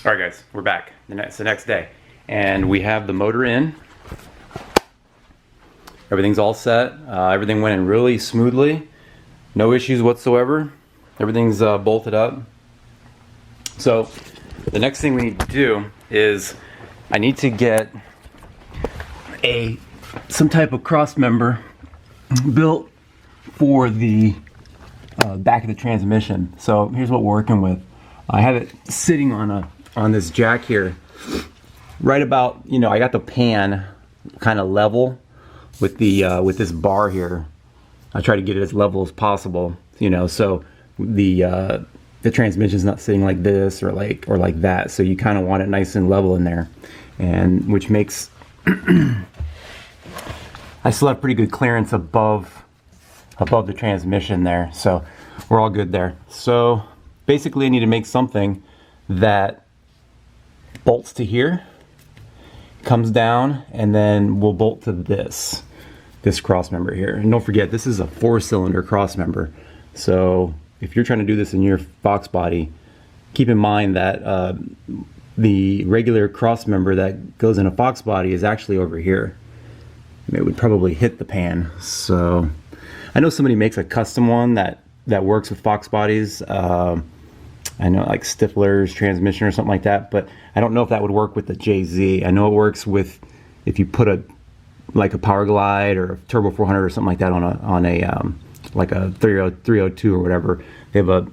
All right, guys, we're back. It's the next day, and we have the motor in. Everything's all set. Everything went in really smoothly. No issues whatsoever. Everything's bolted up. So the next thing we need to do is I need to get some type of cross member built for the back of the transmission. So here's what we're working with. I have it sitting on this jack here, right about, I got the pan kind of level with the with this bar here. I try to get it as level as possible, so the transmission's not sitting like this or like that. So you kind of want it nice and level in there, and which makes I still have pretty good clearance above the transmission there, so we're all good there. So basically I need to make something that bolts to here, comes down, and then we'll bolt to this cross member here. And don't forget, this is a 4-cylinder cross member. So if you're trying to do this in your Fox body, keep in mind that the regular cross member that goes in a Fox body is actually over here. And it would probably hit the pan. So I know somebody makes a custom one that works with Fox bodies. I know, like Stifler's transmission or something like that, but I don't know if that would work with the JZ. I know it works with if you put like a Power Glide or a Turbo 400 or something like that on a like a 302 or whatever. They have a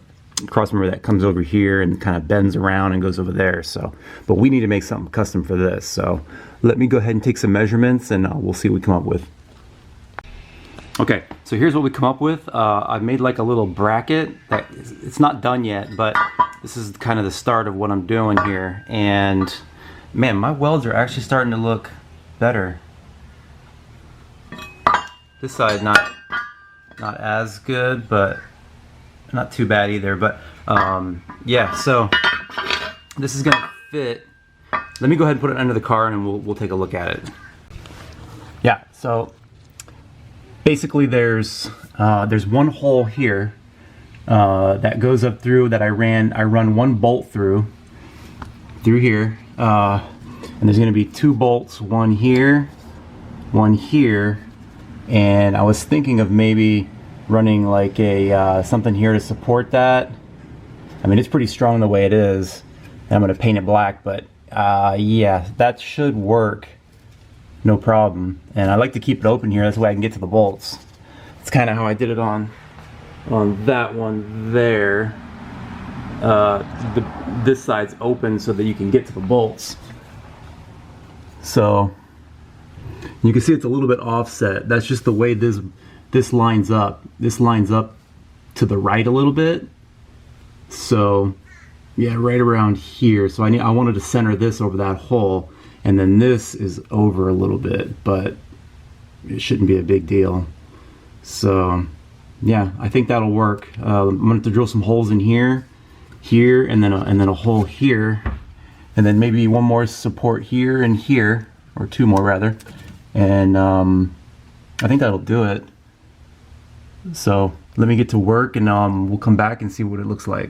cross member that comes over here and kind of bends around and goes over there. So, but we need to make something custom for this. So let me go ahead and take some measurements, and we'll see what we come up with. Okay, so here's what we come up with. I've made like a little bracket. It's not done yet, but this is kind of the start of what I'm doing here. And man, my welds are actually starting to look better. This side not as good, but not too bad either. But yeah, so this is gonna fit. Let me go ahead and put it under the car, and we'll take a look at it. Yeah, so basically there's one hole here that goes up through that I run one bolt through here, and there's going to be 2 bolts, one here, and I was thinking of maybe running like a something here to support that. I mean, it's pretty strong the way it is, and I'm going to paint it black, but yeah, that should work. No problem. And I like to keep it open here, that's the way I can get to the bolts. It's kind of how I did it on that one there. This side's open so that you can get to the bolts. So you can see it's a little bit offset. That's just the way this lines up. This lines up to the right a little bit. So yeah, right around here. So I wanted to center this over that hole. And then this is over a little bit, but it shouldn't be a big deal. So yeah, I think that'll work. I'm gonna have to drill some holes in here, and then a hole here, and then maybe one more support here and here, or 2 more rather. And I think that'll do it. So let me get to work, and we'll come back and see what it looks like.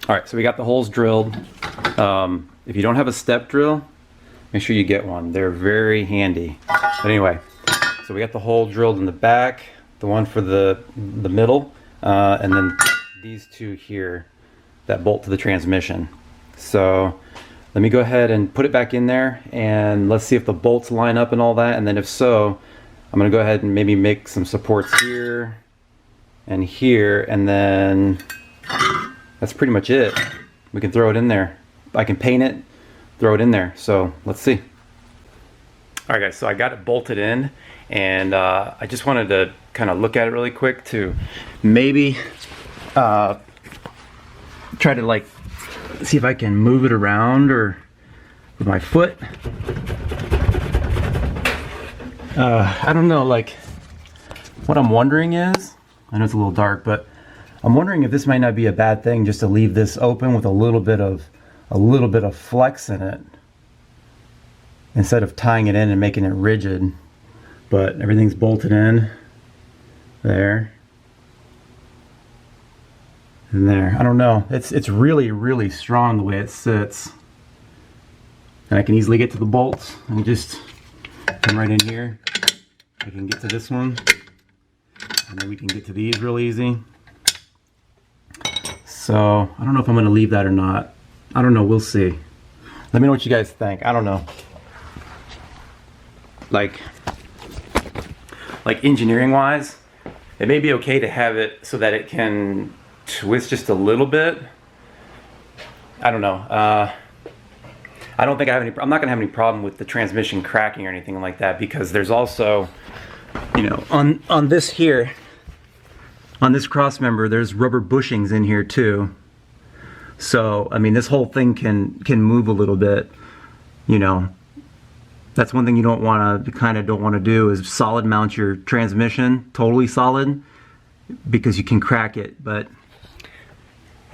All right, so we got the holes drilled. If you don't have a step drill, make sure you get one. They're very handy. But anyway, so we got the hole drilled in the back, the one for the middle, and then these two here that bolt to the transmission. So let me go ahead and put it back in there, and let's see if the bolts line up and all that. And then if so, I'm gonna go ahead and maybe make some supports here and here, and then that's pretty much it. We can throw it in there. I can paint it, throw it in there. So let's see. All right guys, so I got it bolted in, and I just wanted to kind of look at it really quick to maybe try to like see if I can move it around or with my foot. I don't know, like what I'm wondering is, I know it's a little dark, but I'm wondering if this might not be a bad thing just to leave this open with a little bit of flex in it instead of tying it in and making it rigid. But everything's bolted in there and there. I don't know. It's really, really strong the way it sits. And I can easily get to the bolts and just come right in here. I can get to this one, and then we can get to these real easy. So I don't know if I'm going to leave that or not. I don't know. We'll see. Let me know what you guys think. I don't know. Like engineering wise, it may be okay to have it so that it can twist just a little bit. I don't know. I don't think I have any. I'm not going to have any problem with the transmission cracking or anything like that, because there's also, you know, on this here, on this cross member, there's rubber bushings in here too. So I mean, this whole thing can move a little bit. You know, that's one thing you don't want to do is solid mount your transmission totally solid, because you can crack it. But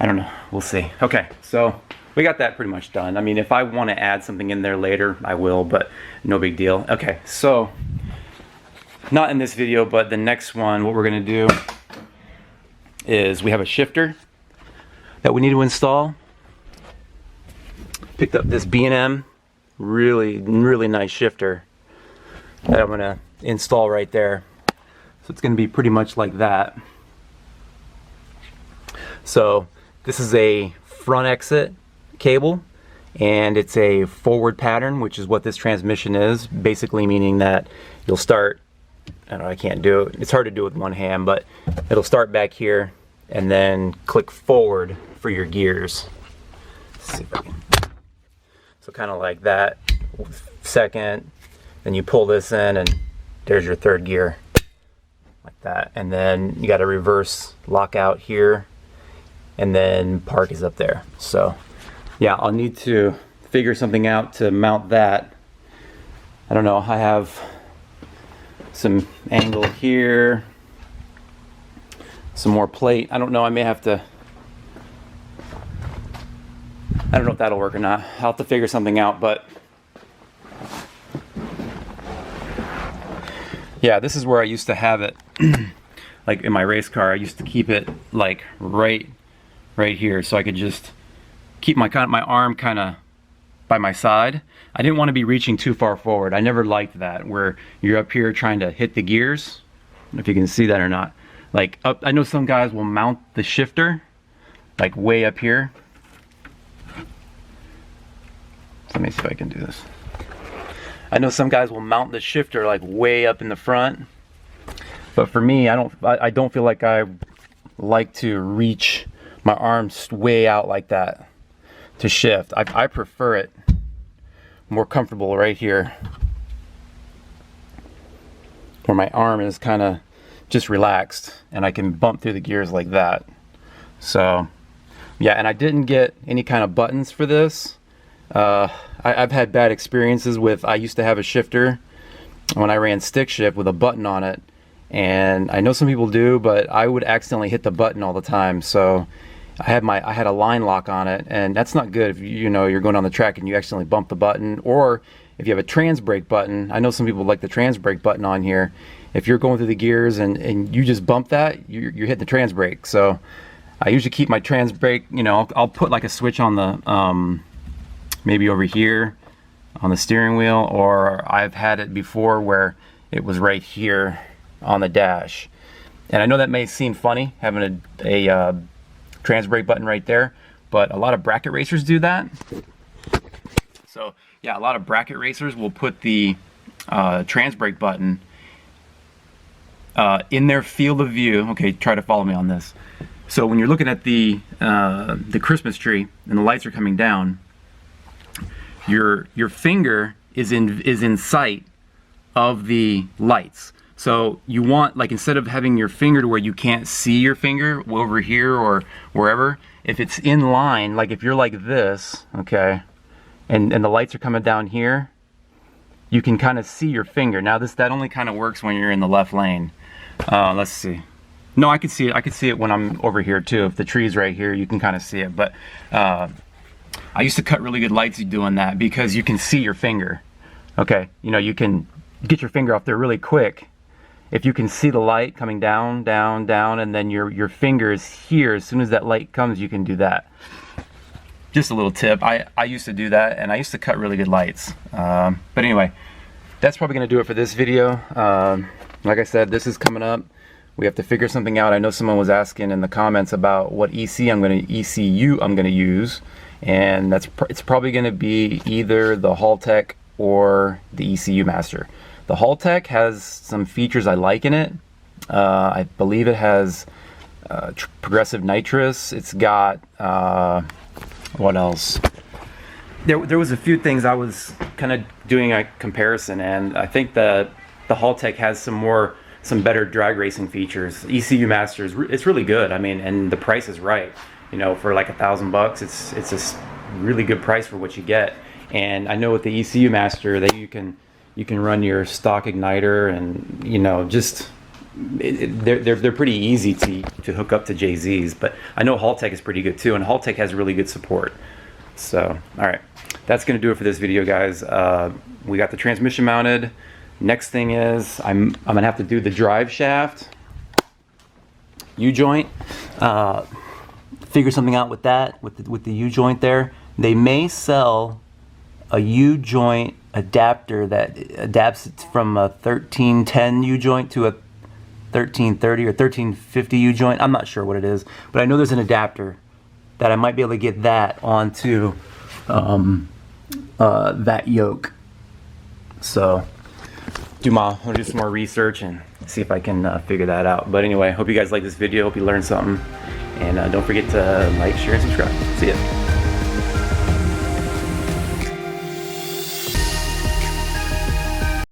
I don't know. We'll see. Okay, so we got that pretty much done. I mean, if I want to add something in there later, I will, but no big deal. Okay, so not in this video, but the next one, what we're going to do is we have a shifter that we need to install. Picked up this B&M, really nice shifter that I'm going to install right there. So it's going to be pretty much like that. So this is a front exit cable, and it's a forward pattern, which is what this transmission is, basically meaning that you'll start, I don't know, I can't do it, it's hard to do with one hand, but it'll start back here and then click forward for your gears. Let's see if I can. So kind of like that, second, then you pull this in and there's your third gear, like that. And then you got a reverse lockout here, and then park is up there. So yeah, I'll need to figure something out to mount that. I don't know, I have some angle here, some more plate. I don't know, I may have to, I don't know if that'll work or not. I'll have to figure something out, but yeah, this is where I used to have it. Like in my race car, I used to keep it like right here, so I could just keep my arm kind of by my side. I didn't want to be reaching too far forward. I never liked that, where you're up here trying to hit the gears. I don't know if you can see that or not. Like I know some guys will mount the shifter like way up here. So let me see if I can do this. I know some guys will mount the shifter like way up in the front, but for me, I don't feel like I like to reach my arms way out like that to shift. I prefer it more comfortable right here, where my arm is kind of just relaxed and I can bump through the gears like that. So yeah, and I didn't get any kind of buttons for this. I've had bad experiences with, I used to have a shifter when I ran stick shift with a button on it, and I know some people do, but I would accidentally hit the button all the time. So I had a line lock on it, and that's not good if you know you're going on the track and you accidentally bump the button, or if you have a trans brake button. I know some people like the trans brake button on here. If you're going through the gears and you just bump that, you're hitting the trans brake. So I usually keep my trans brake, you know, I'll put like a switch on the, maybe over here on the steering wheel, or I've had it before where it was right here on the dash. And I know that may seem funny, having a trans brake button right there, but a lot of bracket racers do that. So yeah, a lot of bracket racers will put the trans brake button in their field of view. Okay, try to follow me on this. So when you're looking at the Christmas tree and the lights are coming down, your finger is in sight of the lights. So you want, like, instead of having your finger to where you can't see your finger over here or wherever, if it's in line, like if you're like this, okay, and the lights are coming down here, you can kind of see your finger. Now that only kind of works when you're in the left lane. Let's see. No, I can see it. I can see it when I'm over here too. If the tree's right here, you can kind of see it. But I used to cut really good lights doing that because you can see your finger. Okay, you know, you can get your finger off there really quick. If you can see the light coming down, down, down, and then your finger is here, as soon as that light comes, you can do that. Just a little tip. I used to do that, and I used to cut really good lights. But anyway, that's probably going to do it for this video. Like I said, this is coming up. We have to figure something out. I know someone was asking in the comments about what ECU I'm going to use, and it's probably going to be either the Haltech or the ECU Master. The Haltech has some features I like in it. I believe it has progressive nitrous. It's got what else? There was a few things I was kind of doing a comparison, and I think the Haltech has some better drag racing features. ECU Master it's really good. I mean, and the price is right. You know, for like $1,000, it's a really good price for what you get. And I know with the ECU Master that you can run your stock igniter, and you know, just they're pretty easy to hook up to JZs. But I know Haltech is pretty good too, and Haltech has really good support. So all right, that's gonna do it for this video, guys. We got the transmission mounted. Next thing is I'm gonna have to do the drive shaft U-joint. Figure something out with that, with the U-joint there. They may sell a U-joint adapter that adapts it from a 1310 U-joint to a 1330 or 1350 U-joint. I'm not sure what it is, but I know there's an adapter that I might be able to get that onto that yoke. So I'll do some more research and see if I can figure that out. But anyway, hope you guys like this video. Hope you learned something. And don't forget to like, share, and subscribe. See ya.